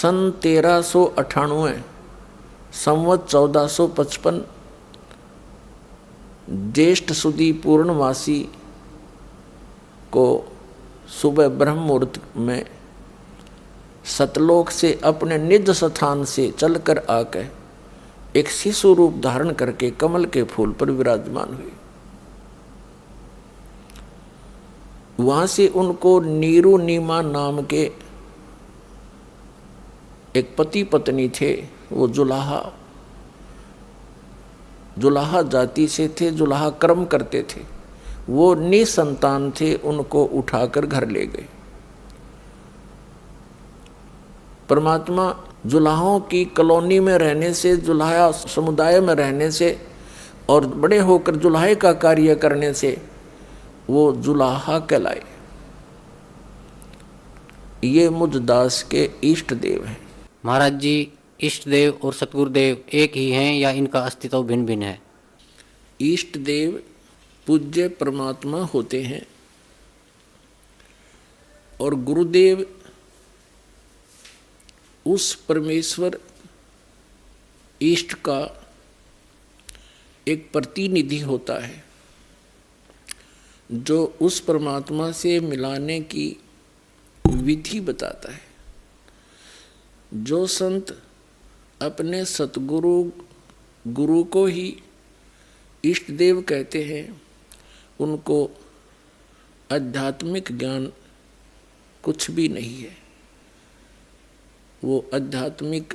सन 1398 संवत 1455 ज्येष्ठ सुदी पूर्णमासी को सुबह ब्रह्म मुहूर्त में सतलोक से अपने निज स्थान से चलकर आकर एक शिशु रूप धारण करके कमल के फूल पर विराजमान हुई। वहां से उनको नीरू नीमा नाम के एक पति पत्नी थे। वो जुलाहा जाति से थे, जुलाहा कर्म करते थे। वो निसंतान थे, उनको उठाकर घर ले गए। परमात्मा जुलाहों की कॉलोनी में रहने से, जुलाहा समुदाय में रहने से और बड़े होकर जुलाहे का कार्य करने से वो जुलाहा कहलाए। ये मुझ दास के इष्ट देव हैं। महाराज जी, इष्ट देव और सतगुरुदेव एक ही हैं या इनका अस्तित्व भिन्न भिन्न है? इष्ट देव पूज्य परमात्मा होते हैं और गुरुदेव उस परमेश्वर इष्ट का एक प्रतिनिधि होता है जो उस परमात्मा से मिलाने की विधि बताता है। जो संत अपने सतगुरु गुरु को ही इष्ट देव कहते हैं, उनको आध्यात्मिक ज्ञान कुछ भी नहीं है। वो आध्यात्मिक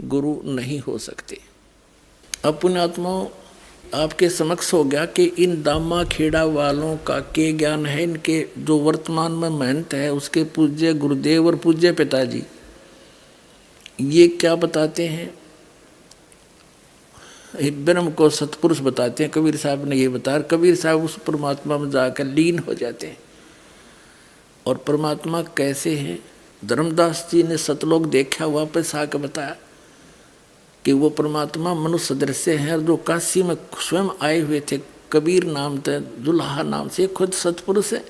गुरु नहीं हो सकते। अपने आत्माओं, आपके समक्ष हो गया कि इन दामा खेड़ा वालों का के ज्ञान है। इनके जो वर्तमान में महंत है उसके पूज्य गुरुदेव और पूज्य पिताजी ये क्या बताते हैं? ब्रह्म को सतपुरुष बताते हैं। कबीर साहब ने ये बताया। कबीर साहब उस परमात्मा में जाकर लीन हो जाते हैं। और परमात्मा कैसे है? धर्मदास जी ने सतलोक देखा, वापस आकर बताया कि वो परमात्मा मनुष्य दृश्य है। जो काशी में स्वयं आए हुए थे, कबीर नाम थे, जुलाहा नाम से, खुद सतपुरुष है।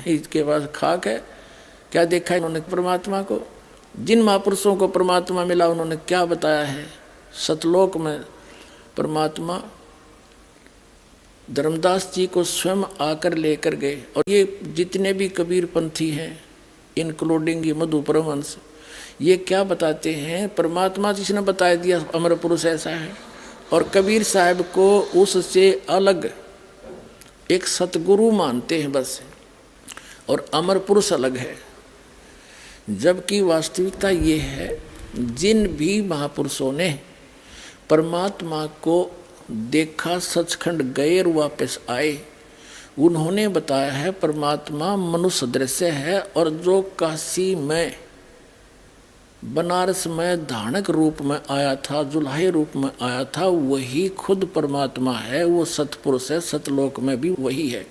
इसके पास खाक है। क्या देखा इन्होंने परमात्मा को? जिन महापुरुषों को परमात्मा मिला उन्होंने क्या बताया है? सतलोक में परमात्मा धर्मदास जी को स्वयं आकर लेकर गए। और ये जितने भी कबीर पंथी हैं, इंक्लूडिंग ये मधु परमहंस, ये क्या बताते हैं? परमात्मा जिसने बता दिया अमर पुरुष ऐसा है। और कबीर साहब को उससे अलग एक सतगुरु मानते हैं बस, और अमर पुरुष अलग है। जबकि वास्तविकता ये है, जिन भी महापुरुषों ने परमात्मा को देखा, सचखंड गए और वापस आए, उन्होंने बताया है परमात्मा मनुष्य दृश्य है। और जो काशी में, बनारस में धानक रूप में आया था, जुलाहे रूप में आया था, वही खुद परमात्मा है। वो सतपुरुष है, सतलोक में भी वही है।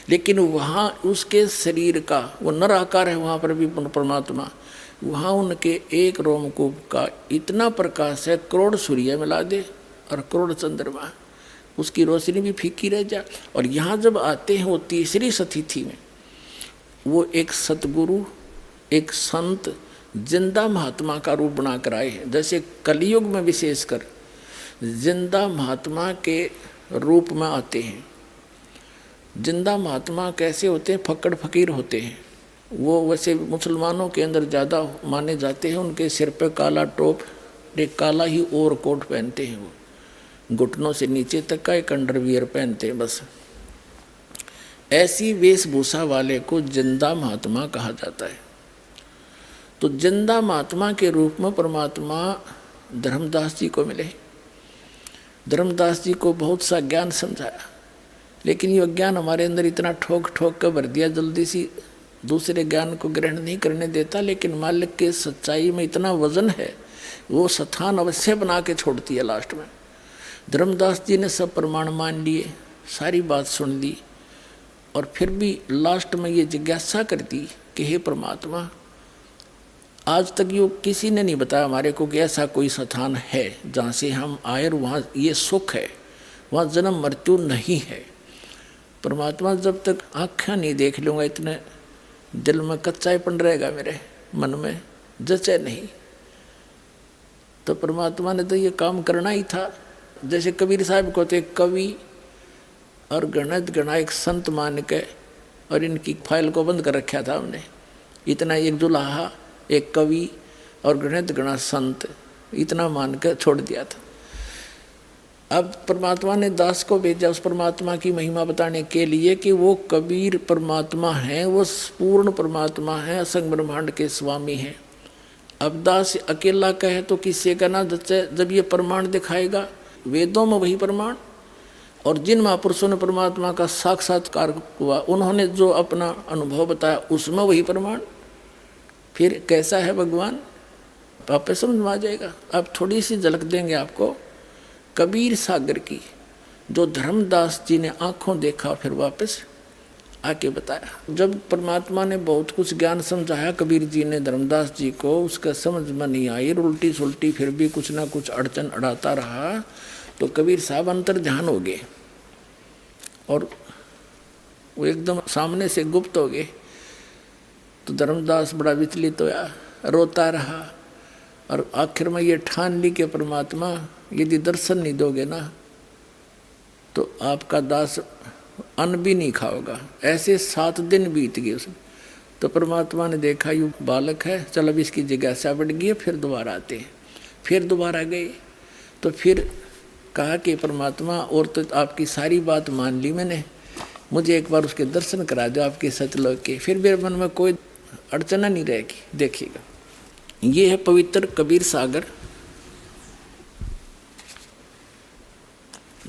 लेकिन वहाँ उसके शरीर का वो नर आकार है, वहाँ पर भी परमात्मा। वहाँ उनके एक रोमकूप का इतना प्रकाश है, करोड़ सूर्य मिला दे और करोड़ चंद्रमा, उसकी रोशनी भी फीकी रह जा। और यहाँ जब आते हैं वो तीसरी सतिथि में, वो एक सतगुरु, एक संत, जिंदा महात्मा का रूप बनाकर आए हैं। जैसे कलयुग में विशेषकर जिंदा महात्मा के रूप में आते हैं। जिंदा महात्मा कैसे होते हैं? फक्कड़ फकीर होते हैं। वो वैसे मुसलमानों के अंदर ज़्यादा माने जाते हैं। उनके सिर पे काला टोप, एक काला ही ओवर कोट पहनते हैं। वो घुटनों से नीचे तक का एक अंडरवियर पहनते हैं बस। ऐसी वेशभूषा वाले को जिंदा महात्मा कहा जाता है। तो जिंदा महात्मा के रूप में परमात्मा धर्मदास जी को मिले। धर्मदास जी को बहुत सा ज्ञान समझाया, लेकिन ये ज्ञान हमारे अंदर इतना ठोक ठोक कर भर दिया, जल्दी सी दूसरे ज्ञान को ग्रहण नहीं करने देता। लेकिन मालिक के सच्चाई में इतना वजन है, वो स्थान अवश्य बना के छोड़ती है लास्ट में। धर्मदास जी ने सब प्रमाण मान लिए, सारी बात सुन ली, और फिर भी लास्ट में ये जिज्ञासा कर दी कि हे परमात्मा, आज तक यो किसी ने नहीं बताया हमारे को कि ऐसा कोई स्थान है जहाँ से हम आए और वहाँ ये सुख है, वहाँ जन्म मृत्यु नहीं है। परमात्मा, जब तक आँखें नहीं देख लूँगा, इतने दिल में कच्चाईपन रहेगा मेरे मन में, जचे नहीं। तो परमात्मा ने तो ये काम करना ही था। जैसे कबीर साहब को तो कवि और गणित गणायक संत मान के और इनकी फाइल को बंद कर रखा था हमने। इतना एक दुल्हा, एक कवि और गणित गणा संत, इतना मान कर छोड़ दिया था। अब परमात्मा ने दास को भेजा उस परमात्मा की महिमा बताने के लिए कि वो कबीर परमात्मा है, वो पूर्ण परमात्मा है, असंग ब्रह्मांड के स्वामी हैं। अब दास अकेला कहे तो किससे कहना, जब ये प्रमाण दिखाएगा, वेदों में वही प्रमाण और जिन महापुरुषों ने परमात्मा का साक्षात्कार हुआ उन्होंने जो अपना अनुभव बताया उसमें वही प्रमाण। फिर कैसा है भगवान, आप पे समझ में आ जाएगा। अब थोड़ी सी झलक देंगे आपको कबीर सागर की, जो धर्मदास जी ने आंखों देखा फिर वापस आके बताया। जब परमात्मा ने बहुत कुछ ज्ञान समझाया कबीर जी ने धर्मदास जी को, उसका समझ में नहीं आई, उल्टी सुल्टी फिर भी कुछ ना कुछ अड़चन अड़ाता रहा, तो कबीर साहब अंतर ध्यान हो गए और वो एकदम सामने से गुप्त हो गए। तो धर्मदास बड़ा विचलित होया, रोता रहा और आखिर में ये ठान ली कि परमात्मा यदि दर्शन नहीं दोगे ना तो आपका दास अन्न भी नहीं खाओगा। ऐसे 7 दिन बीत गए उसमें। तो परमात्मा ने देखा यू बालक है, चल अब इसकी जिज्ञासा बढ़ गई है, फिर दोबारा आते हैं। फिर दोबारा गए तो फिर कहा कि परमात्मा और तो आपकी सारी बात मान ली मैंने, मुझे एक बार उसके दर्शन करा दो आपके सतलोक के, फिर मेरे मन में कोई अड़चना नहीं रहेगी। देखिएगा, ये है पवित्र कबीर सागर,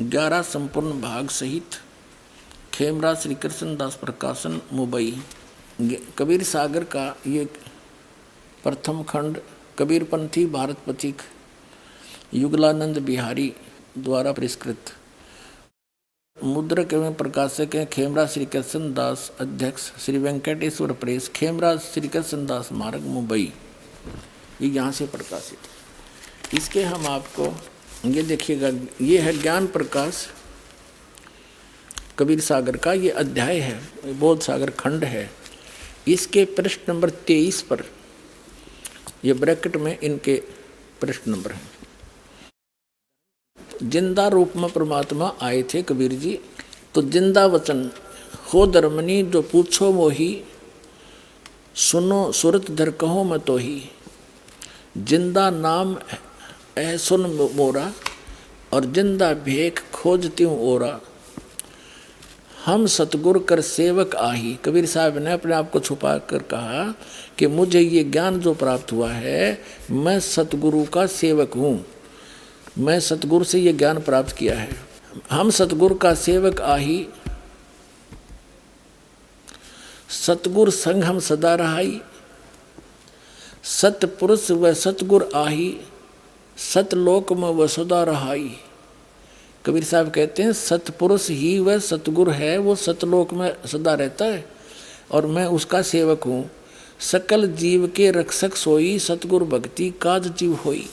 11 संपूर्ण भाग सहित, खेमराज श्री कृष्ण दास प्रकाशन मुंबई। कबीर सागर का ये प्रथम खंड कबीरपंथी भारत पथिक युगलानंद बिहारी द्वारा परिष्कृत, मुद्रक एवं प्रकाशक हैं खेमराज श्री कृष्ण दास, अध्यक्ष श्री वेंकटेश्वर प्रेस, खेमराज श्री कृष्ण दास मार्ग मुंबई। ये यहाँ से प्रकाशित। इसके हम आपको ये देखिएगा, ये है ज्ञान प्रकाश कबीर सागर का, ये अध्याय है, बोध सागर खंड है। इसके पृष्ठ नंबर 23 पर ये ब्रैकेट में इनके पृष्ठ नंबर हैं। जिंदा रूप में परमात्मा आए थे कबीर जी, तो जिंदा वचन हो धर्मनी जो पूछो मोही, सुनो सुरत धर कहो मैं तो ही। जिंदा नाम ऐ सुन मोरा और जिंदा भेख खोजती हूँ ओरा। हम सतगुर कर सेवक आही। कबीर साहब ने अपने आप को छुपा कर कहा कि मुझे ये ज्ञान जो प्राप्त हुआ है, मैं सतगुरु का सेवक हूँ, मैं सतगुरु से ये ज्ञान प्राप्त किया है। हम सतगुरु का सेवक आही, सतगुर संग हम सदा रहाई। सतपुरुष व सतगुर आही, सतलोक में वह सदा रहाई। कबीर साहब कहते हैं सतपुरुष ही वह सतगुरु है, वो सतलोक में सदा रहता है और मैं उसका सेवक हूँ। सकल जीव के रक्षक सोई, सतगुरु भक्ति काज जीव होई।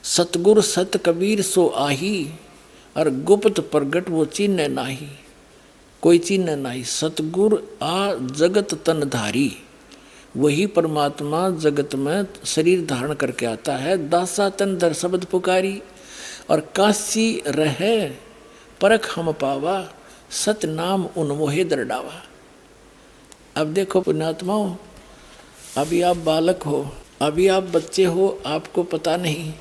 सतगुर सत कबीर सो आही, और गुप्त प्रगट वो चिन्ह नाही, कोई चिन्ह नाही। सतगुर आ जगत तन धारी, वही परमात्मा जगत में शरीर धारण करके आता है। दासा तन धर शब्द पुकारी, और काशी रहे परख हम पावा, सत नाम उन्मोहे दरडावा। अब देखो पुण्यात्माओं, अभी आप बालक हो, अभी आप बच्चे हो, आपको पता नहीं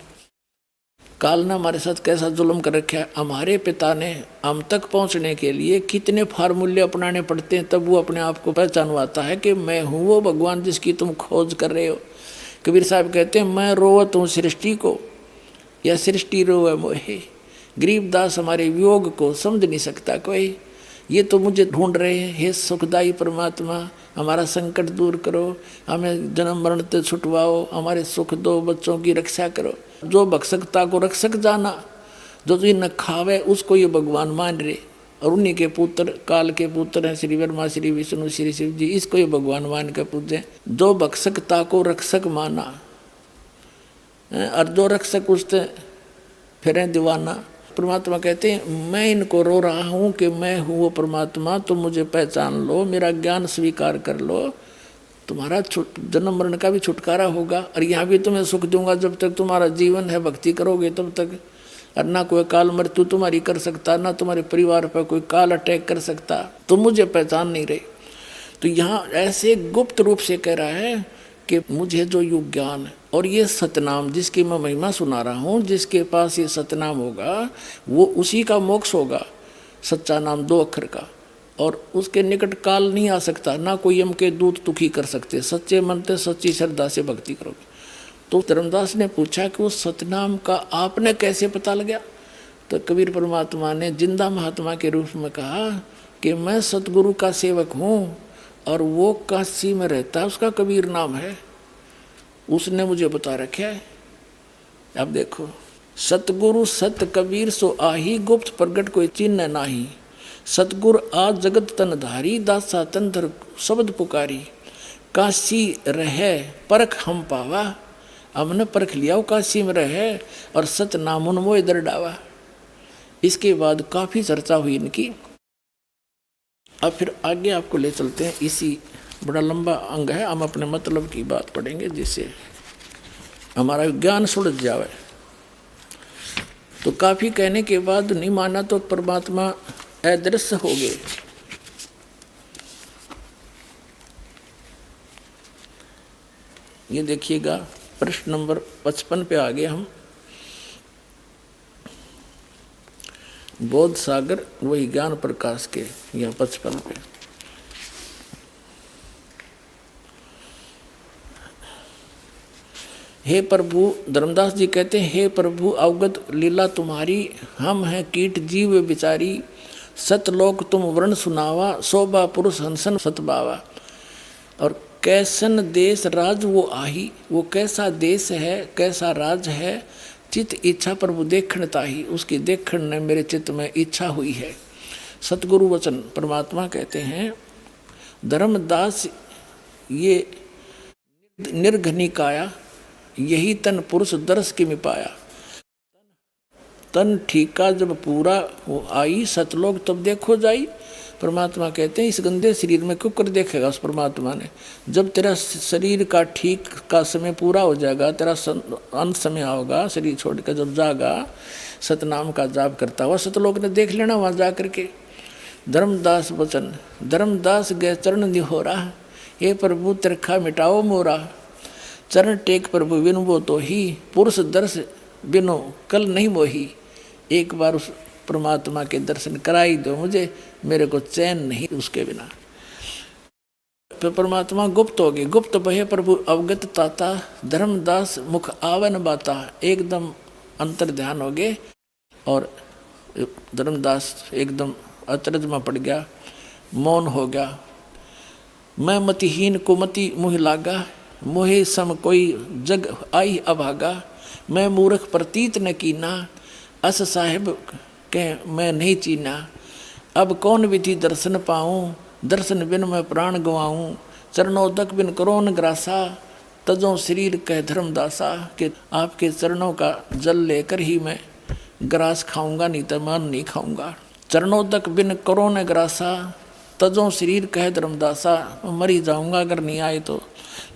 काल ने हमारे साथ कैसा जुल्म कर रखा है। हमारे पिता ने हम तक पहुंचने के लिए कितने फार्मूले अपनाने पड़ते हैं, तब वो अपने आप को पहचानवाता है कि मैं हूँ वो भगवान जिसकी तुम खोज कर रहे हो। कबीर साहब कहते हैं मैं रोवत हूँ सृष्टि को, या सृष्टि रोवे मोहे। गरीबदास हमारे वियोग को समझ नहीं सकता कोई, ये तो मुझे ढूंढ रहे हैं। हे सुखदाई परमात्मा, हमारा संकट दूर करो, हमें जन्म मरण से छुटवाओ, हमारे सुख दो, बच्चों की रक्षा करो। जो भक्षकता को रक्षक जाना, जो तुझे न खावे उसको ये भगवान मान रहे, और उन्हीं के पुत्र काल के पुत्र हैं श्री ब्रह्मा, श्री विष्णु, श्री शिव जी, इसको ये भगवान मान के पूजे। जो भक्षकता को रक्षक माना और जो रक्षक उससे फिर दीवाना। परमात्मा कहते हैं मैं इनको रो रहा हूँ कि मैं हूँ वो परमात्मा, तो मुझे पहचान लो, मेरा ज्ञान स्वीकार कर लो, तुम्हारा जन्म मरण का भी छुटकारा होगा, और यहाँ भी तुम्हें सुख दूंगा जब तक तुम्हारा जीवन है, भक्ति करोगे तब तक। और ना कोई काल मृत्यु तुम्हारी कर सकता, ना तुम्हारे परिवार पर कोई काल अटैक कर सकता, तुम मुझे पहचान नहीं रहे। तो यहाँ ऐसे गुप्त रूप से कह रहा है कि मुझे जो युग ज्ञान और ये सतनाम जिसकी मैं महिमा सुना रहा हूँ, जिसके पास ये सतनाम होगा वो उसी का मोक्ष होगा। सच्चा नाम 2 अक्षर का, और उसके निकट काल नहीं आ सकता, ना कोई यम के दूत दुखी कर सकते। सच्चे मन से सच्ची श्रद्धा से भक्ति करोगे। तो धर्मदास ने पूछा कि वो सतनाम का आपने कैसे पता लगा? तो कबीर परमात्मा ने जिंदा महात्मा के रूप में कहा कि मैं सतगुरु का सेवक हूँ, और वो काशी में रहता है, उसका कबीर नाम है, उसने मुझे बता रखा है। अब देखो, सतगुरु सत कबीर सो आही, गुप्त प्रगट कोई चिन्ह नाही। सतगुर आज जगत तन धारी, दासा तंत्र शब्द पुकारी। काशी रहे परख हम पावा, हमने परख लिया वो काशी में रहे, और सत नाम उन्मोय दर डावा। इसके बाद काफी चर्चा हुई इनकी। अब फिर आगे आपको ले चलते हैं, इसी बड़ा लंबा अंग है, हम अपने मतलब की बात पढ़ेंगे जिससे हमारा ज्ञान सुलझ जाए। तो काफी कहने के बाद नहीं माना तो परमात्मा अदृश्य हो गए। ये देखिएगा प्रश्न नंबर 55 पे आ गए हम। बोध सागर वही ज्ञान प्रकाश के, यहाँ 55 पे। हे प्रभु, धर्मदास जी कहते हैं, हे प्रभु अवगत लीला तुम्हारी, हम हैं कीट जीव बिचारी। सतलोक तुम वर्ण सुनावा, शोभा पुरुष हंसन सतबावा। और कैसन देश राज वो आही, वो कैसा देश है, कैसा राज है। चित इच्छा प्रभु देखण ताही, उसकी देखण ने मेरे चित्त में इच्छा हुई है। सतगुरु वचन परमात्मा कहते हैं, धर्मदास ये निर्घ निकाया, यही तन पुरुष दर्श की मिपाया। तन ठीका जब पूरा वो आई, सतलोक तब देखो जाई। परमात्मा कहते हैं, इस गंदे शरीर में क्यों कर देखेगा उस परमात्मा ने? जब तेरा शरीर का ठीक का समय पूरा हो जाएगा, तेरा अंत समय होगा, शरीर छोड़ कर जब जागा, सतनाम का जाप करता हुआ सतलोक ने देख लेना वहाँ जा करके। धर्मदास वचन, धर्मदास गए चरण निहोरा, हे प्रभु तिरखा मिटाओ मोरा। चरण टेक प्रभु विनबो तो ही, पुरुष दर्श बिनो कल नहीं मोही। एक बार उस परमात्मा के दर्शन कराई दो मुझे, मेरे को चैन नहीं उसके बिना। तो परमात्मा गुप्त हो गए। गुप्त बहे प्रभु अवगत ताता, धर्मदास मुख आवन बाता। एकदम अंतर ध्यान हो गए, और धर्मदास एकदम अचरज में पड़ गया, मौन हो गया। मैं मतिहीन कुमति मुह लागा, मोहे सम कोई जग आई अभागा। मैं मूर्ख प्रतीत न कीना, अस साहिब के मैं नहीं चीना। अब कौन विधि दर्शन पाऊँ, दर्शन बिन मैं प्राण गवाऊँ। चरणोदक बिन करो न ग्रासा, तजों शरीर कह धर्मदासा। कि आपके चरणों का जल लेकर ही मैं ग्रास खाऊंगा, नहीं तो मान नहीं खाऊंगा। चरणोदक बिन करो न ग्रासा, तजों शरीर कह धर्मदासा। मरी जाऊंगा अगर नहीं आए तो।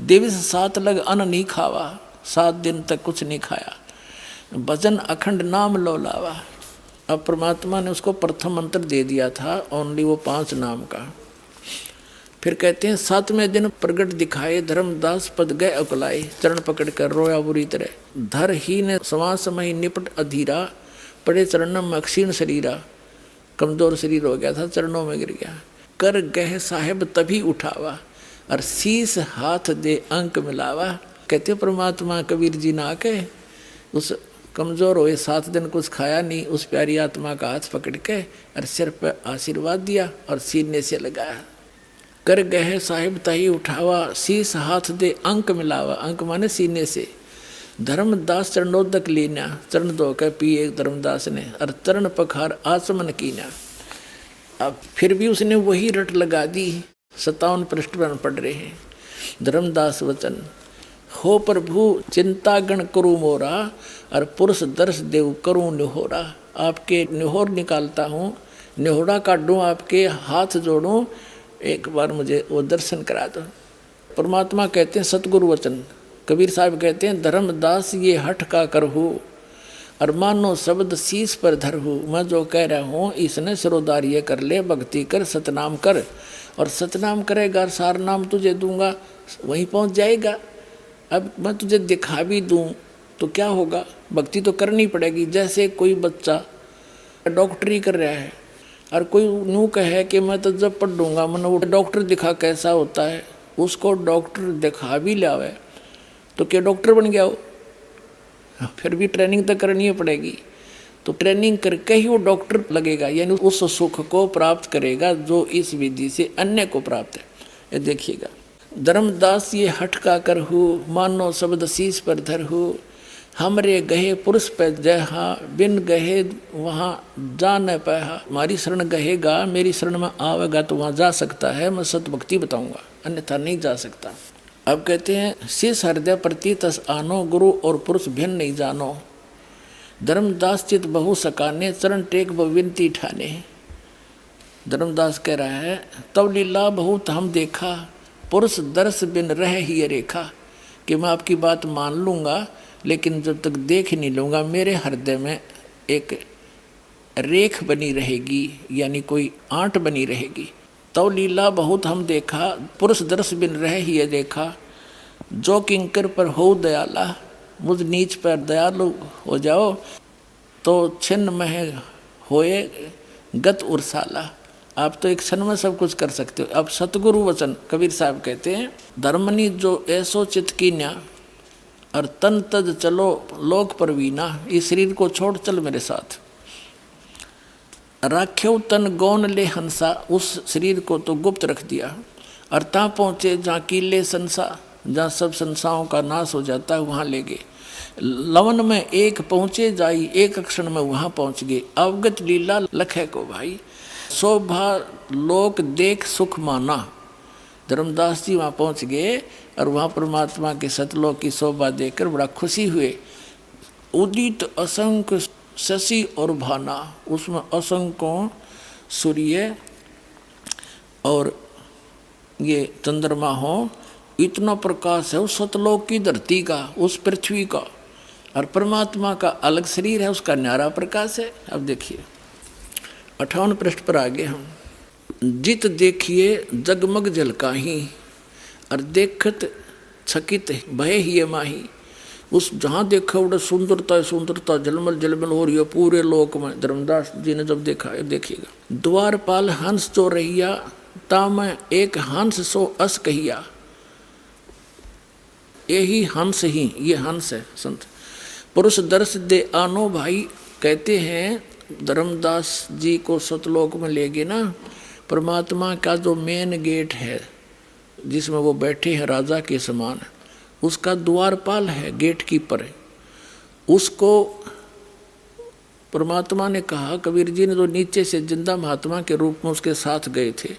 दिवस 7 लग अन्न नहीं खावा, 7 दिन तक कुछ नहीं खाया। भजन अखंड नाम लो लावा। अब परमात्मा ने उसको प्रथम मंत्र दे दिया था, ओनली वो 5 नाम का। फिर कहते हैं 7वें दिन प्रगट दिखाए, धर्मदास पद गए अकुलाए। चरण पकड़ कर रोया बुरी तरह। धर ही ने सवा समय निपट अधीरा, पड़े चरणों में अक्षीण शरीरा। कमजोर शरीर हो गया था, चरणों में गिर गया। कर गह साहेब तभी उठावा, और शीस हाथ दे अंक मिलावा। कहते परमात्मा कबीर जी ना के उस कमजोर हुए 7 दिन कुछ खाया नहीं, उस प्यारी आत्मा का हाथ पकड़ के और सिर पर आशीर्वाद दिया और सीने से लगाया। कर गए साहिब तही उठावा, शीस हाथ दे अंक मिलावा। अंक माने सीने से। धर्मदास चरणोदक लीना, चरण धो के पिए धर्मदास ने, और चरण पखार आचमन कीना। अब फिर भी उसने वही रट लगा दी। 57 पृष्ठ पर पढ़ रहे हैं। धर्मदास वचन, हो प्रभु चिंता गण करूँ मोरा, और पुरुष दर्श देव करूँ निहोरा। आपके निहोर निकालता हूँ, निहोरा काटूँ, आपके हाथ जोड़ूँ, एक बार मुझे वो दर्शन करा दो। परमात्मा कहते हैं सतगुरु वचन, कबीर साहब कहते हैं धर्मदास ये हठ का करहु, और मानो शब्द शीश पर धरहु। मैं जो कह रहा हूँ इसने सिरोदार ये कर ले, भक्ति कर, सतनाम कर, और सतनाम करेगा सार नाम तुझे दूंगा, वहीं पहुँच जाएगा। अब मैं तुझे दिखा भी दूँ तो क्या होगा, भक्ति तो करनी पड़ेगी। जैसे कोई बच्चा डॉक्टरी कर रहा है और कोई यूँ कहे कि मैं तो जब पढ़ दूंगा, मैंने वो डॉक्टर दिखा कैसा होता है, उसको डॉक्टर दिखा भी लावे तो क्या डॉक्टर बन गया हो? फिर भी ट्रेनिंग तो करनी पड़ेगी। तो ट्रेनिंग करके ही वो डॉक्टर लगेगा, यानी उस सुख को प्राप्त करेगा जो इस विधि से अन्य को प्राप्त है। ये देखिएगा, धर्मदास ये हठ का करहु, मानो शब्द शीश पर धरहु, हमरे गहे पुरुष पे जहा, बिन गहे वहाँ जा न पाया। हमारी शरण गहेगा, मेरी शरण में आवेगा तो वहाँ जा सकता है, मैं सत भक्ति बताऊंगा, अन्यथा नहीं जा सकता। अब कहते हैं शीश हृदय प्रति तस आनो, गुरु और पुरुष भिन्न नहीं जानो। धर्मदास चित बहु सकाने, चरण टेक विनती ठाने। धर्मदास कह रहा है तब लीला बहुत हम देखा, पुरुष दर्श बिन रह ही रेखा, कि मैं आपकी बात मान लूँगा लेकिन जब तक देख नहीं लूँगा मेरे हृदय में एक रेख बनी रहेगी, यानी कोई आंट बनी रहेगी। तो लीला बहुत हम देखा, पुरुष दर्श बिन रह ही देखा, जो किंकर पर हो दयाला, मुझ नीच पर दयालु हो जाओ, तो छिन्न में होए गत उर्साला। आप तो एक क्षण में सब कुछ कर सकते हो। अब सतगुरु वचन कबीर साहब कहते हैं धर्मनी जो ऐसो चित कीन्या, और तन तज चलो लोक परवीना, इस शरीर को छोड़ चल मेरे साथ। राख्यो तन गौन ले हंसा, उस शरीर को तो गुप्त रख दिया, और ता पहुँचे जहाँ कीले संसा, जहाँ सब संसाओं का नाश हो जाता है वहाँ ले गए। लवन में एक पहुँचे जाई, एक क्षण में वहाँ पहुँच गए। अवगत लीला लखे को भाई, शोभा लोक देख सुख माना। धर्मदास जी वहाँ पहुँच गए और वहाँ परमात्मा के सतलोक की शोभा देखकर बड़ा खुशी हुए। उदित असंख्य शशि और भाना, उसमें असंख्यों सूर्य और ये चंद्रमा हो, इतना प्रकाश है उस सतलोक की धरती का, उस पृथ्वी का, और परमात्मा का अलग शरीर है, उसका न्यारा प्रकाश है। अब देखिए 58 पृष्ठ पर आगे हम, जित देखिए जगमग झलकाही, और देखत छकित भय ही माही। उस जहाँ देखा उड़े सुंदरता सुंदरता झलमल झलमल हो रही है पूरे लोक में। धर्मदास जी ने जब देखा है, देखिएगा, द्वारपाल हंस चो रहिया, ताम एक हंस सो अस कहिया। यही हंस ही, ये हंस है संत। पुरुष दर्श दे आनो भाई, कहते हैं धर्मदास जी को सतलोक में ले गए ना, परमात्मा का जो मेन गेट है जिसमें वो बैठे हैं राजा के समान, उसका द्वारपाल है, गेट कीपर है। उसको परमात्मा ने कहा, कबीर जी ने जो नीचे से जिंदा महात्मा के रूप में उसके साथ गए थे,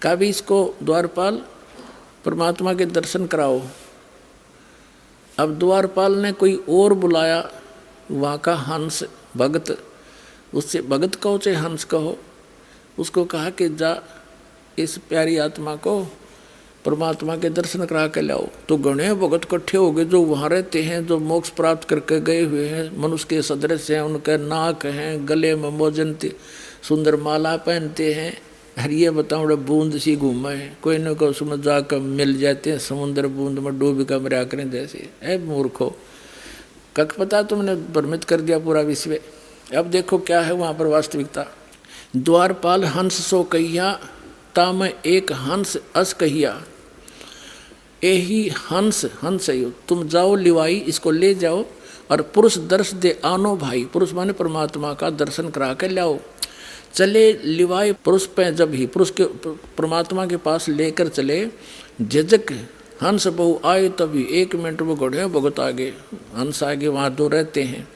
कहा भी इसको द्वारपाल परमात्मा के दर्शन कराओ। अब द्वारपाल ने कोई और बुलाया, वहाँ का हंस भगत, उससे भगत कहो चाहे हंस कहो, उसको कहा कि जा इस प्यारी आत्मा को परमात्मा के दर्शन करा के लाओ। तो गणे भगत इकट्ठे हो गए जो वहाँ रहते हैं, जो मोक्ष प्राप्त करके गए हुए हैं, मनुष्य के सदृश हैं, उनके नाक हैं, गले में मोजन सुंदर माला पहनते हैं। हर ये बताओ बूंद सी घूमे हैं, कोई न कोई उसमें जाकर मिल जाते हैं, समुद्र बूंद में डूब कर मरा करें जैसे। ऐ मूर्खो, कख पता तुमने भ्रमित कर दिया पूरा विश्व। अब देखो क्या है वहाँ पर वास्तविकता। द्वारपाल हंस सो कहिया, ताम एक हंस अस कहिया। यही हंस हंस है, तुम जाओ लिवाई, इसको ले जाओ, और पुरुष दर्श दे आनो भाई, पुरुष माने परमात्मा का दर्शन करा के लाओ। चले लिवाई पुरुष पे, जब ही पुरुष के परमात्मा के पास लेकर चले, झिझक हंस बहु आए, तभी 1 मिनट में घोड़े भगत आगे, हंस आगे, वहाँ जो रहते हैं,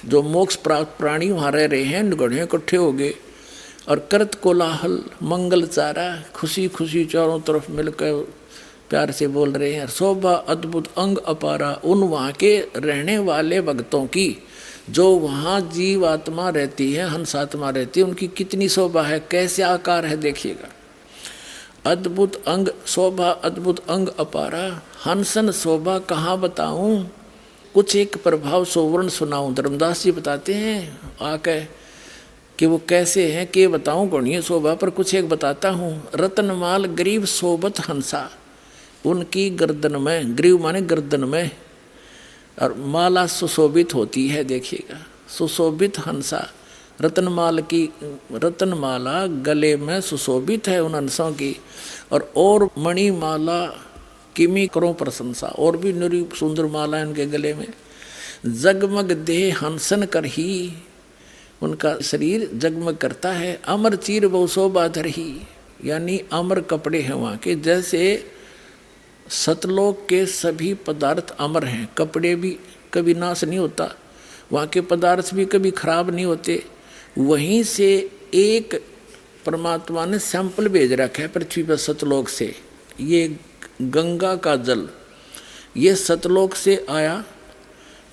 जो मोक्ष प्राप्त प्राणी वहाँ रह रहे हैं, घोड़े इकट्ठे हो गए और करत कोलाहल मंगल चारा, खुशी खुशी चारों तरफ मिलकर प्यार से बोल रहे हैं। शोभा अद्भुत अंग अपारा, उन वहाँ के रहने वाले भक्तों की, जो वहाँ जीव आत्मा रहती है, हंस आत्मा रहती है, उनकी कितनी शोभा है, कैसे आकार है देखिएगा। अद्भुत अंग शोभा अद्भुत अंग अपारा, हंसन शोभा कहाँ बताऊं, कुछ एक प्रभाव सोवर्ण सुनाऊं। धर्मदास जी बताते हैं आके कि वो कैसे हैं, के बताऊं कौन ये शोभा, पर कुछ एक बताता हूँ। रतनमाल गरीब सोबत हंसा, उनकी गर्दन में, ग्रीव माने गर्दन में, और माला सुशोभित होती है। देखिएगा, सुशोभित हंसा, रतनमाल की रतनमाला गले में सुशोभित है उन हंसों की, और मणिमाला किमी करो प्रशंसा, और भी निरी सुंदर माला इनके गले में। जगमग देह हंसन कर ही, उनका शरीर जगमग करता है। अमर चीर बहु शोभा धरही, यानी अमर कपड़े हैं वहाँ के, जैसे सतलोक के सभी पदार्थ अमर हैं, कपड़े भी कभी नाश नहीं होता, वहाँ के पदार्थ भी कभी खराब नहीं होते। वहीं से एक परमात्मा ने सैंपल भेज रखा है पृथ्वी पर सतलोक से। ये गंगा का जल, ये सतलोक से आया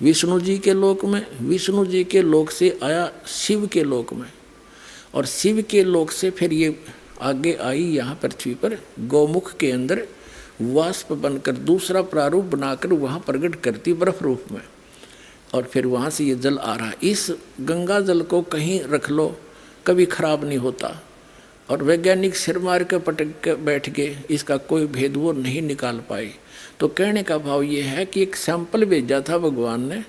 विष्णु जी के लोक में, विष्णु जी के लोक से आया शिव के लोक में, और शिव के लोक से फिर ये आगे आई यहाँ पृथ्वी पर गौमुख के अंदर वाष्प बनकर दूसरा प्रारूप बनाकर वहाँ प्रकट करती बर्फ रूप में, और फिर वहाँ से ये जल आ रहा है। इस गंगा जल को कहीं रख लो कभी खराब नहीं होता, और वैज्ञानिक सिर मार के पटक के बैठ गए, इसका कोई भेद वो नहीं निकाल पाए। तो कहने का भाव ये है कि एक सैंपल भेजा था भगवान ने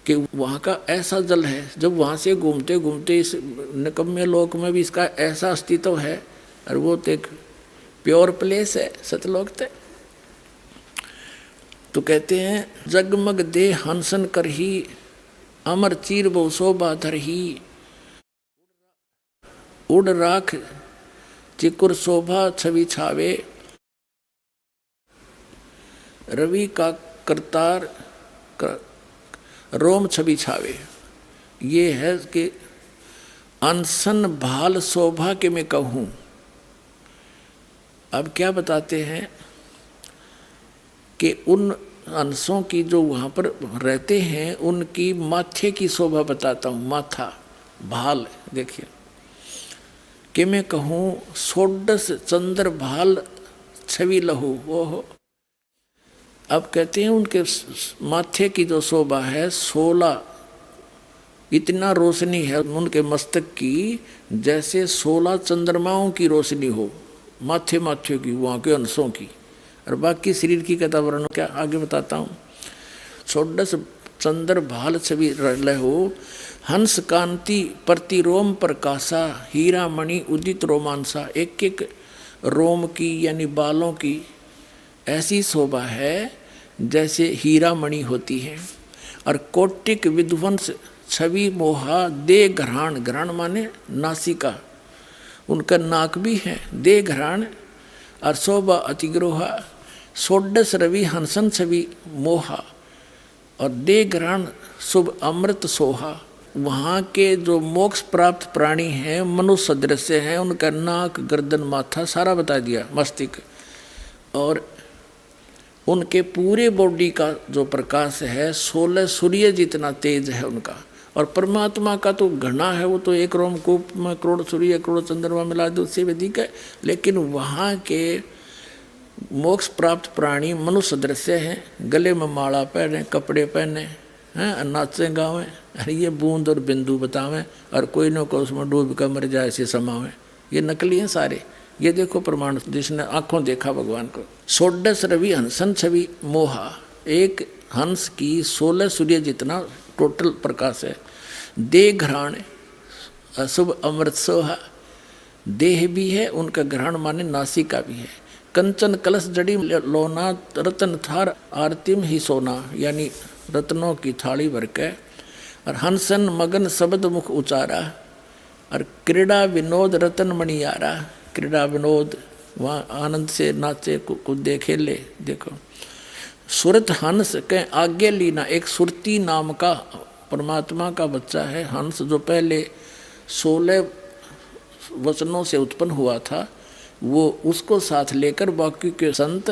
कि वहाँ का ऐसा जल है, जब वहाँ से घूमते घूमते इस निकम्मे लोक में भी इसका ऐसा अस्तित्व है, और वो तो एक प्योर प्लेस है सतलोक ते। तो कहते हैं जगमग दे हंसन कर ही, अमर चीर बहु शोभा धर ही, उड़ राख चिकुर शोभा छवि छावे, रवि का करतार रोम छवि छावे। ये है कि अनसन भाल शोभा के मैं कहूँ। अब क्या बताते हैं कि उन अंशों की जो वहाँ पर रहते हैं उनकी माथे की शोभा बताता हूँ। माथा भाल, देखिए कि मैं कहूँ सोडस चंद्र भाल छवि लहू, ओहो। अब कहते हैं उनके माथे की जो शोभा है 16, इतना रोशनी है उनके मस्तक की, जैसे 16 चंद्रमाओं की रोशनी हो माथे माथे की, वहाँ के अंशों की। और बाकी शरीर की कथा वर्णन क्या आगे बताता हूँ। षोडश चंद्र भाल छवि लहो, हंस कांति प्रतिरोम प्रकाशा, हीरा मणि उदित रोमांसा। एक एक रोम की यानी बालों की ऐसी शोभा है जैसे हीरा मणि होती है। और कोटिक विध्वंस छवि मोहा, दे घराण, घराण माने नासिका, उनका नाक भी है, दे घराण। और शोभा अतिग्रोहा, षोडश रवि हंसन छवि मोहा, और दे घराण शुभ अमृत सोहा। वहाँ के जो मोक्ष प्राप्त प्राणी हैं मनुष्य सदृश्य हैं, उनका नाक गर्दन माथा सारा बता दिया, मस्तिष्क। और उनके पूरे बॉडी का जो प्रकाश है 16 सूर्य जितना तेज है उनका। और परमात्मा का तो घना है, वो तो एक रोमकूप में करोड़ सूर्य करोड़ चंद्रमा मिला दो, उससे भी अधिक है। लेकिन वहाँ के मोक्ष प्राप्त प्राणी मनुष्य सदृश्य हैं, गले में माला पहने, कपड़े पहने हैं, नाचे गावें, अरे ये बूंद और बिंदु बतावें, और कोई न कोई उसमें डूब कर मर जाए ऐसे समावें। ये नकली हैं सारे। ये देखो प्रमाण, जिसने आंखों देखा भगवान को। षोडश रवि हंसन छवि मोहा, एक हंस की 16 सूर्य जितना टोटल प्रकाश है। देह घराण अशुभ अमृत सोहा, देह भी है उनका, घराण माने नासिका भी है। कंचन कलश जड़ी लोना, रतन थार आरतिम ही सोना, यानी रत्नों की थाली भर के। और हंसन मगन शब्द मुख उचारा, और क्रीड़ा विनोद रतन मणियारा। क्रीड़ा विनोद वहाँ आनंद से नाचे कूदे खेले। देखो सुरत हंस के आगे लीना, एक सुरती नाम का परमात्मा का बच्चा है हंस, जो पहले 16 वचनों से उत्पन्न हुआ था, वो उसको साथ लेकर बाकी के संत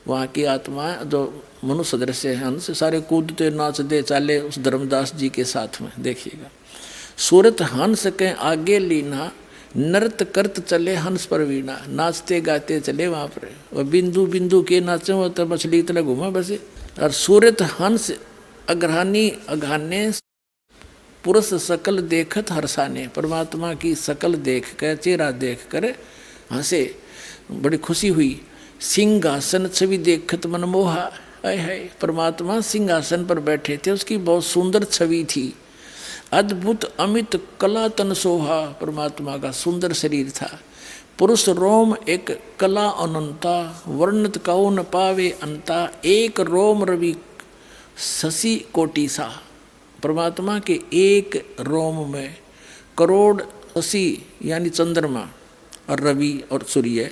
वहाँ की आत्मा जो मनुष्य सदृश्य है हंस, सारे कूदते नाचते चाले उस धर्मदास जी के साथ में। देखिएगा, सूरत हंस के आगे लीना, नृत्य करत चले हंस पर वीणा, नाचते गाते चले वहाँ पर, और बिंदु बिंदु के नाचे वो तो मछली इतना घूमा बसे। और सूरत हंस अग्रहानी अघाने, पुरुष सकल देखत हर्षाने, परमात्मा की सकल देख कर, चेहरा देख कर हंसे, बड़ी खुशी हुई। सिंहासन छवि देखत मनमोहा, आय हाय, परमात्मा सिंहासन पर बैठे थे, उसकी बहुत सुंदर छवि थी। अद्भुत अमित कला तन सोहा, परमात्मा का सुंदर शरीर था। पुरुष रोम एक कला अनंता, वर्णत कहो न पावे अंता, एक रोम रवि शशि कोटि सा, परमात्मा के एक रोम में करोड़ शशि यानी चंद्रमा और रवि और सूर्य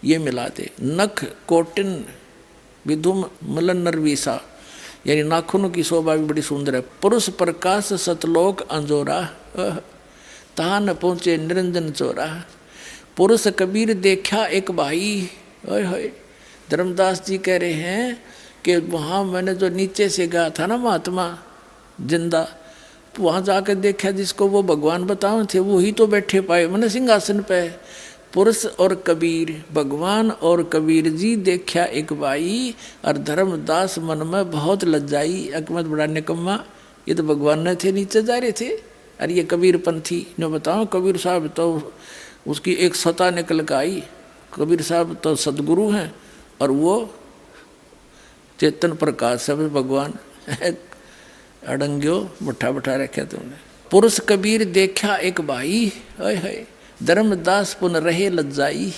ये मिलाते। नख कोटिन विधुम मलन नरवीसा, यानी नाखूनों की शोभा भी बड़ी सुंदर है। पुरुष प्रकाश सतलोक अंजोरा, तहा न पहुँचे निरंजन चोरा। पुरुष कबीर देखा एक भाई, ओए होए, धर्मदास जी कह रहे हैं कि वहाँ मैंने जो नीचे से गया था ना महात्मा जिंदा, वहाँ जाकर देखा जिसको वो भगवान बताओ थे वही तो बैठे पाए मैंने सिंहासन पे। पुरुष और कबीर, भगवान और कबीर जी देखा एक भाई, और धर्मदास मन में बहुत लज्जाई, अकमत बड़ा निकम्मा, ये तो भगवान ने थे नीचे जा रहे थे, और ये कबीर पंथी ने बताओ। कबीर साहब तो उसकी एक सता निकल कर आई, कबीर साहब तो सदगुरु हैं और वो चेतन प्रकाश है भगवान। अड़ंग्यो बैठा बैठा रखे तुमने। पुरुष कबीर देखा एक भाई, हाय हाय, धर्मदास पुन रहे लज्जाई,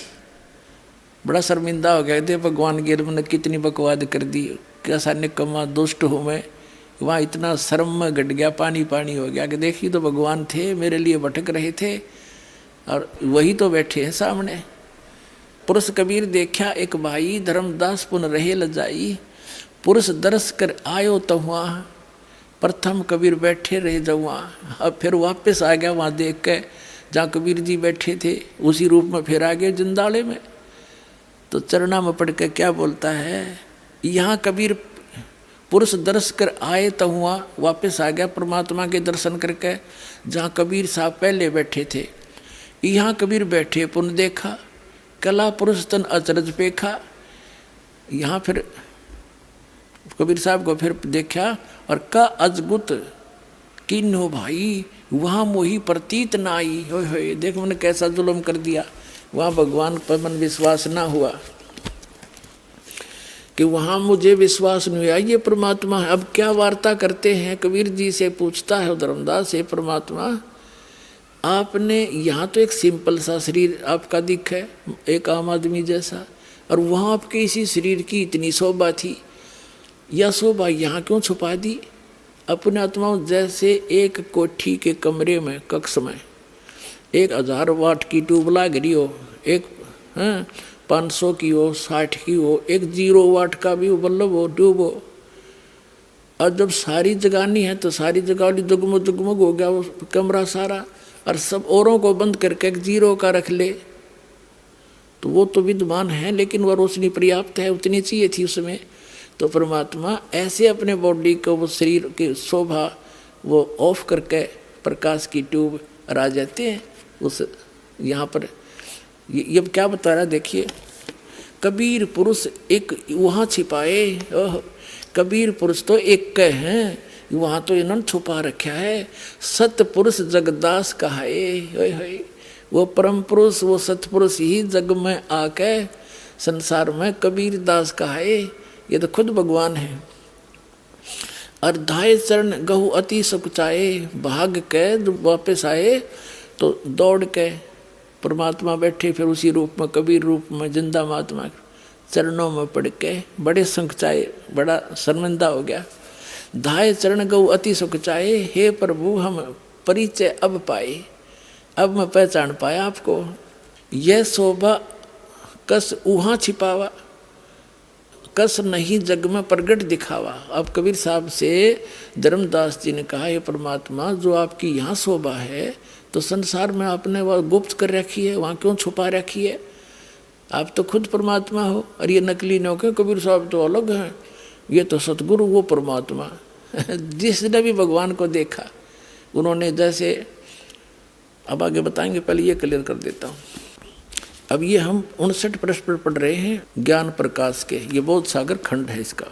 बड़ा शर्मिंदा हो गया थे भगवान के, मैंने कितनी बकवाद कर दी, कैसा निकम्मा दुष्ट हूँ मैं। वहाँ इतना शर्म में घट गया, पानी पानी हो गया कि देखिए तो भगवान थे, मेरे लिए भटक रहे थे और वही तो बैठे हैं सामने। पुरुष कबीर देखा एक भाई, धर्मदास पुन रहे लज्जाई, पुरुष दरस कर आयो तो वहाँ, प्रथम कबीर बैठे रहे जब वहाँ, अब फिर वापस आ गया वहाँ देख के जहाँ कबीर जी बैठे थे, उसी रूप में फिर आ गए जिंदाले में। तो चरणा में पढ़ के क्या बोलता है, यहाँ कबीर पुरुष दर्श कर आए तो हुआ, वापस आ गया परमात्मा के दर्शन करके जहाँ कबीर साहब पहले बैठे थे। यहाँ कबीर बैठे पुन देखा, कला पुरुष तन अचरज पेखा, यहाँ फिर कबीर साहब को फिर देखा और का अजगुत किन्हो भाई, वहाँ मोही प्रतीत ना आई। होय होय, देख मैंने कैसा जुल्म कर दिया, वहाँ भगवान पर मन विश्वास ना हुआ कि वहाँ मुझे विश्वास नहीं हुआ ये परमात्मा है। अब क्या वार्ता करते हैं, कबीर जी से पूछता है धर्मदास से, परमात्मा आपने यहाँ तो एक सिंपल सा शरीर आपका दिख है, एक आम आदमी जैसा, और वहाँ आपके इसी शरीर की इतनी शोभा थी, यह शोभा यहाँ क्यों छुपा दी? अपने आत्माओं जैसे एक कोठी के कमरे में कक्ष में 1000 वाट की ट्यूब लाग रही हो, एक 500 की हो, 60 की हो, एक 0 वाट का भी बल्ब हो, ट्यूब हो, और जब सारी जगानी है तो सारी जगह जगमग जगमग हो गया वो कमरा सारा, और सब औरों को बंद करके एक 0 का रख ले तो वो तो विद्वान है, लेकिन वह रोशनी पर्याप्त है, उतनी चाहिए थी उसमें। तो परमात्मा ऐसे अपने बॉडी को, वो शरीर की शोभा वो ऑफ करके प्रकाश की ट्यूब आ जाते हैं उस यहाँ पर। ये क्या बता रहा है देखिए, कबीर पुरुष एक वहाँ छिपाए, कबीर पुरुष तो एक के हैं, वहाँ तो इन्होंने छुपा रखा है। सत पुरुष जगदास कहाए, वो परम पुरुष वो सतपुरुष ही जग में आके संसार में कबीर दास कहाए, ये तो खुद भगवान है। अर्धाय चरण गहु अति सुखचाए, भाग के जब वापस आए तो दौड़ के परमात्मा बैठे फिर उसी रूप में, कबीर रूप में, जिंदा महात्मा चरणों में पड़ के बड़े संकचाए, बड़ा शर्मिंदा हो गया। धाय चरण गौ अति सुखचाए, हे प्रभु हम परिचय अब पाए, अब मैं पहचान पाया आपको। यह शोभा कस उहाँ छिपावा, कस नहीं जग में प्रगट दिखावा। अब कबीर साहब से धर्मदास जी ने कहा, ये परमात्मा जो आपकी यहाँ शोभा है तो संसार में आपने वह गुप्त कर रखी है, वहाँ क्यों छुपा रखी है? आप तो खुद परमात्मा हो, और ये नकली न हो, कबीर साहब तो अलग हैं, ये तो सतगुरु वो परमात्मा। जिसने भी भगवान को देखा, उन्होंने जैसे अब आगे बताएंगे, पहले ये क्लियर कर देता हूँ। अब ये हम 59 प्रश्न पढ़ रहे हैं ज्ञान प्रकाश के, ये बोध सागर खंड है इसका।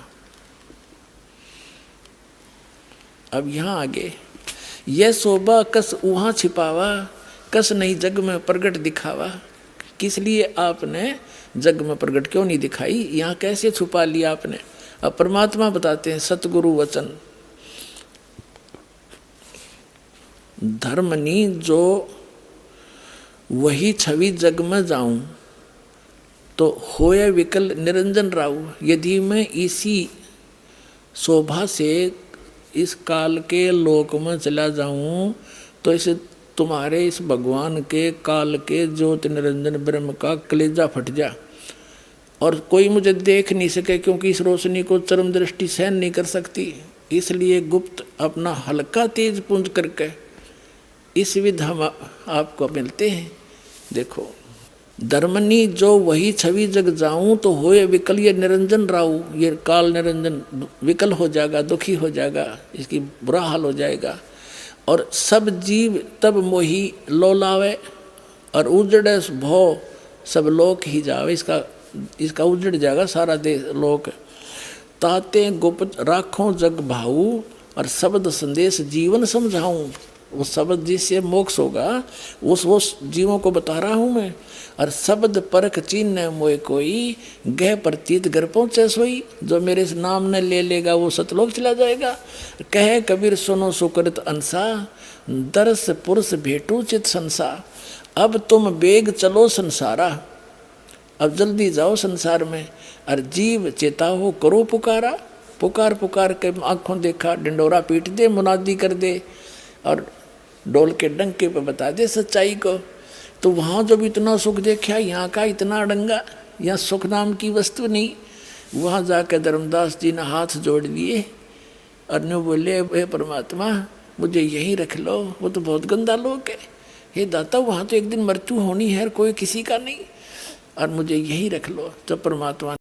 अब यहाँ आगे, यह शोभा कस वहाँ छिपावा, कस नहीं जग में प्रगट दिखावा। किस लिए आपने जग में प्रगट क्यों नहीं दिखाई, यहाँ कैसे छुपा लिया आपने। अब परमात्मा बताते हैं, सतगुरु वचन धर्मनी जो वही छवि जग में जाऊं, तो होए विकल निरंजन राऊ। यदि मैं इसी शोभा से इस काल के लोक में चला जाऊं, तो इस तुम्हारे इस भगवान के काल के ज्योति निरंजन ब्रह्म का कलेजा फट जा और कोई मुझे देख नहीं सके, क्योंकि इस रोशनी को चरम दृष्टि सहन नहीं कर सकती। इसलिए गुप्त अपना हल्का तेज पुंज करके इस विध हम आपको मिलते हैं। देखो, धर्मनी जो वही छवि जग जाऊं, तो होए विकल ये निरंजन राऊ। ये काल निरंजन विकल हो जाएगा, दुखी हो जाएगा, इसकी बुरा हाल हो जाएगा। और सब जीव तब मोही लोलावे, और उजड़े भो सब लोक ही जावे। इसका उजड़ जाएगा सारा देश लोक। ताते गुप्त राखों जग भाऊ, और शब्द संदेश जीवन समझाऊं। वो शब्द जिससे मोक्ष होगा उस जीवों को बता रहा हूँ मैं। और शब्द परख चिन्ह मोए कोई, गह प्रतीत घर पहुँचे सोई। जो मेरे इस नाम ने ले लेगा वो सतलोक चला जाएगा। कहे कबीर सुनो सुकृत अंसा, दरस पुरुष भेटू चित संसा। अब तुम बेग चलो संसारा, अब जल्दी जाओ संसार में। और जीव चेता हो करो पुकारा, पुकार पुकार के आँखों देखा, डंडोरा पीट दे, मुनादी कर दे, और डोल के डंके पे बता दे सच्चाई को। तो वहाँ जब इतना सुख देखा, यहाँ का इतना अड़ंगा, यहाँ सुख नाम की वस्तु नहीं। वहाँ जाकर धर्मदास जी ने हाथ जोड़ लिए और न्यू बोले, हे परमात्मा मुझे यहीं रख लो, वो तो बहुत गंदा लोग है। हे दाता, वहाँ तो एक दिन मृत्यु होनी है, कोई किसी का नहीं, और मुझे यहीं रख लो। तो परमात्मा